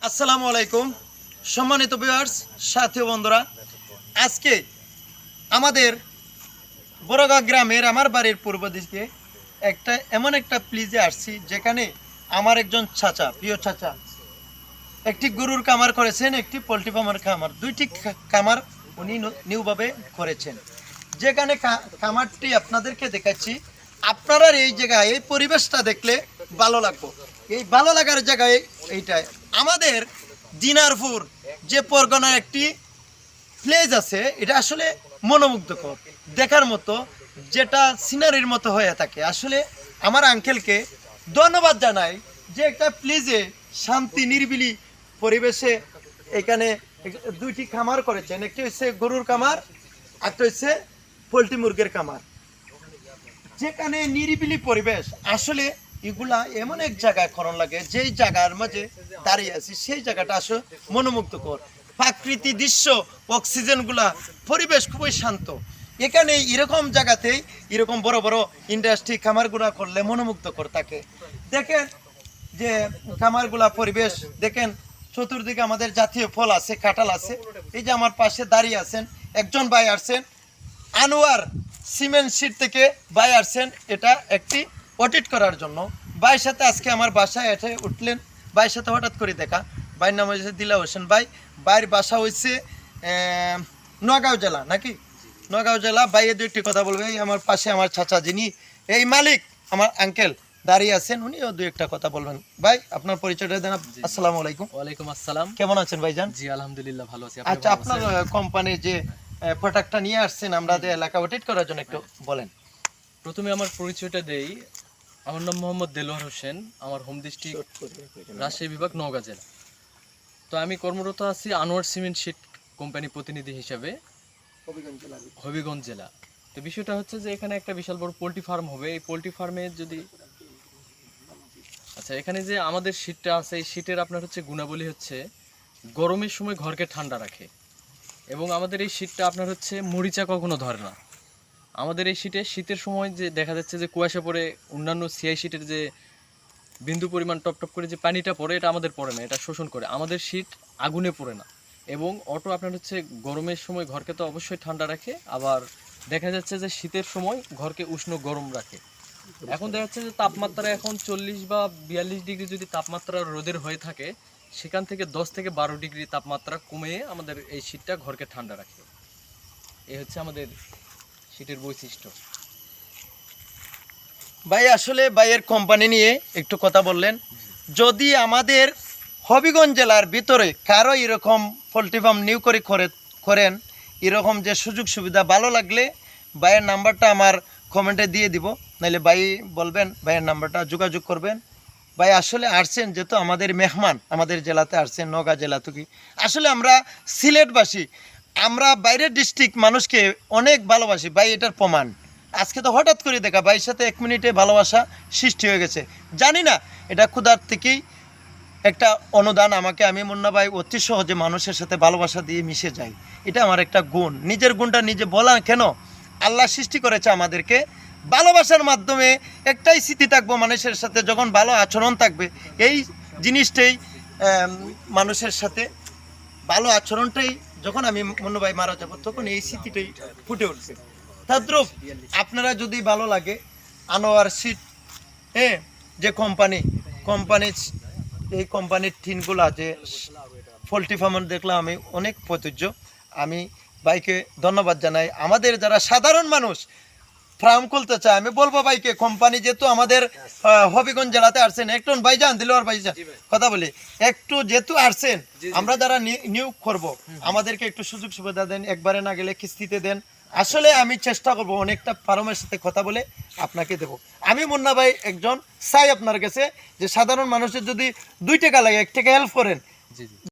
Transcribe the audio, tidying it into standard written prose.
আসসালামু আলাইকুম সম্মানিত ভিউয়ার্স সাথী বন্ধুরা, আজকে আমাদের বড়গা গ্রামের আমার বাড়ির পূর্ব দিকে এমন একটা প্লেসে আসছি যেখানে আমার একজন চাচা, প্রিয় চাচা, একটি গরুর কামার করেছেন, একটি পোলট্রি ফার্মের কামার, দুইটি কামার উনি নিউভাবে করেছেন। যেখানে কামারটি আপনাদেরকে দেখাচ্ছি, আপনারা এই জায়গায় এই পরিবেশটা দেখলে ভালো লাগবে। এই ভালো লাগার জায়গায় এইটাই আমাদের দিনারপুর যে পরগনার একটি প্লেস আছে, এটা আসলে মনোমুগ্ধকর দেখার মতো, যেটা সিনারির মতো হয়ে থাকে। আসলে আমার আঙ্কেলকে ধন্যবাদ জানাই যে একটা প্লেসে শান্তি নিরিবিলি পরিবেশে এখানে দুইটি খামার করেছেন। একটি হচ্ছে গরুর কামার, একটা হচ্ছে পোলট্রি মুরগির কামার। যেখানে নিরিবিলি পরিবেশ, আসলে এগুলা এমন এক জায়গায় খরণ লাগে, যেই জায়গার মাঝে দাঁড়িয়ে আছি সেই জায়গাটা আসলে মনোমুগ্ধকর। প্রাকৃতিক দৃশ্য, অক্সিজেনগুলা, পরিবেশ খুবই শান্ত। এখানে এরকম জায়গাতেই এরকম বড় বড় ইন্ডাস্ট্রি খামারগুলা করলে মনোমুগ্ধকর থাকে। দেখেন যে খামারগুলা পরিবেশ দেখেন, চতুর্দিকে আমাদের জাতীয় ফল আছে, কাঁঠাল আছে। এই যে আমার পাশে দাঁড়িয়ে আছেন একজন ভাই আসছেন আনোয়ার সিমেন্ট শিট থেকে ভাই আসছেন এটা একটি অডিট করার জন্য। ভাইয়ের সাথে আজকে আমার বাসায় এসে উঠলেন, ভাইয়ের সাথে হঠাৎ করে দেখা। ভাইয়ের নাম হয়েছে দিলা হোসেন ভাই। ভাইয়ের বাসা হয়েছে নোয়াগাঁও জেলা, নাকি নোয়াগাঁও জেলা। ভাইয়ের দুইটি কথা বলবে। এই আমার পাশে আমার চাচা, যিনি এই মালিক, আমার আঙ্কেল দাঁড়িয়ে আছেন, উনিও দুই একটা কথা বলবেন। ভাই আপনার পরিচয়টা দেন। আসসালামু আলাইকুম। ওয়ালাইকুম আসসালাম। কেমন আছেন ভাইজান? জি আলহামদুলিল্লাহ ভালো আছি। আচ্ছা, আপনার কোম্পানি যে প্রোডাক্টটা নিয়ে আসছেন আমরা এলাকা অডিট করার জন্য, একটু বলেন। প্রথমে আমার পরিচয়টা দেই। আমার নাম মোহাম্মদ দেলোয়ার হোসেন, আমার হোম ডিস্ট্রিক্ট রাজশাহী বিভাগ, নওগাঁ জেলা। তো আমি কর্মরত আছি আনোয়ার সিমেন্ট শিট কোম্পানি প্রতিনিধি হিসাবে হবিগঞ্জ জেলা। তো বিষয়টা হচ্ছে যে এখানে একটা বিশাল বড় পোলট্রি ফার্ম হবে। এই পোলট্রি ফার্মে যদি এখানে যে আমাদের শীটটা আছে, এই শীটের আপনার হচ্ছে গুণাবলী হচ্ছে গরমের সময় ঘরকে ঠান্ডা রাখে, এবং আমাদের এই শীটটা আপনার হচ্ছে মরিচা কখনো ধরে না। আমাদের এই শীটে শীতের সময় যে দেখা যাচ্ছে যে কুয়াশা পড়ে, অন্যান্য সিআই শীটের যে বিন্দু পরিমাণ টপ টপ করে যে পানিটা পড়ে, এটা আমাদের পড়ে না, এটা শোষণ করে। আমাদের শীট আগুনে পড়ে না, এবং অটো আপনার হচ্ছে গরমের সময় ঘরকে তো অবশ্যই ঠান্ডা রাখে, আবার দেখা যাচ্ছে যে শীতের সময় ঘরকে উষ্ণ গরম রাখে। এখন দেখা যাচ্ছে যে তাপমাত্রা এখন 40 বা 42 ডিগ্রি যদি তাপমাত্রা রোদের হয়ে থাকে, সেখান থেকে 10 থেকে 12 ডিগ্রি তাপমাত্রা কমিয়ে আমাদের এই শীতটা ঘরকে ঠান্ডা রাখে। এই হচ্ছে আমাদের শীতের বৈশিষ্ট্য। ভাই আসলে ভাইয়ের কোম্পানি নিয়ে একটু কথা বললেন। যদি আমাদের হবিগঞ্জ জেলার ভিতরে কারো এরকম পোলট্রি ফার্ম নিউ করেন, এরকম যে সুযোগ সুবিধা ভালো লাগলে ভাইয়ের নাম্বারটা আমার কমেন্টে দিয়ে দিব, নাহলে ভাই বলবেন, ভাইয়ের নাম্বারটা যোগাযোগ করবেন। ভাই আসলে আসছেন যেহেতু আমাদের মেহমান, আমাদের জেলাতে আসছেন, নওগাঁ জেলা থেকে। আসলে আমরা সিলেটবাসী, আমরা বাইরের ডিস্ট্রিক্ট মানুষকে অনেক ভালোবাসি ভাই, এটার প্রমাণ। আজকে তো হঠাৎ করে দেখা, ভাইয়ের সাথে 1 মিনিটে ভালোবাসা সৃষ্টি হয়ে গেছে। জানি না এটা ক্ষুধার থেকেই একটা অনুদান আমাকে। আমি মুন্না ভাই অতি সহজে মানুষের সাথে ভালোবাসা দিয়ে মিশে যাই, এটা আমার একটা গুণ। নিজের গুণটা নিজে বলা কেন, আল্লাহ সৃষ্টি করেছে আমাদেরকে ভালোবাসার মাধ্যমে। একটাই স্মৃতি থাকবো মানুষের সাথে, যখন ভালো আচরণ থাকবে, এই জিনিসটাই মানুষের সাথে ভালো আচরণটাই, যখন আমি মুন্না ভাই মারা যাবো তখন এই স্মৃতিটাই ফুটে উঠবে। তদ্রুপ আপনারা যদি ভালো লাগে, আনোয়ার সিট যে কোম্পানির এই কোম্পানির টিনগুলো যে পোলট্রি ফার্ম দেখলাম আমি অনেক প্রযোজ্য। আমি ভাইকে ধন্যবাদ জানাই। আমাদের যারা সাধারণ মানুষ ফার্ম খুলতে চায়, আমি বলবো ভাইকে, কোম্পানি যেহেতু আমাদের হবিগঞ্জ জেলাতে আসছেন, একটু ভাইজান দিলওয়ার ভাইজান কথা বলি, একটু যেহেতু আসছেন, আমরা যারা নিয়োগ করব আমাদেরকে একটু সুযোগ সুবিধা দেন, একবারে না গেলে কিস্তিতে দেন। আসলে আমি চেষ্টা করব অনেকটা ফার্মের সাথে কথা বলে আপনাকে দেবো। আমি মুন্না ভাই একজন চাই আপনার কাছে যে সাধারণ মানুষের যদি 2 টাকা লাগে 1 টাকা হেল্প করেন। জি জি।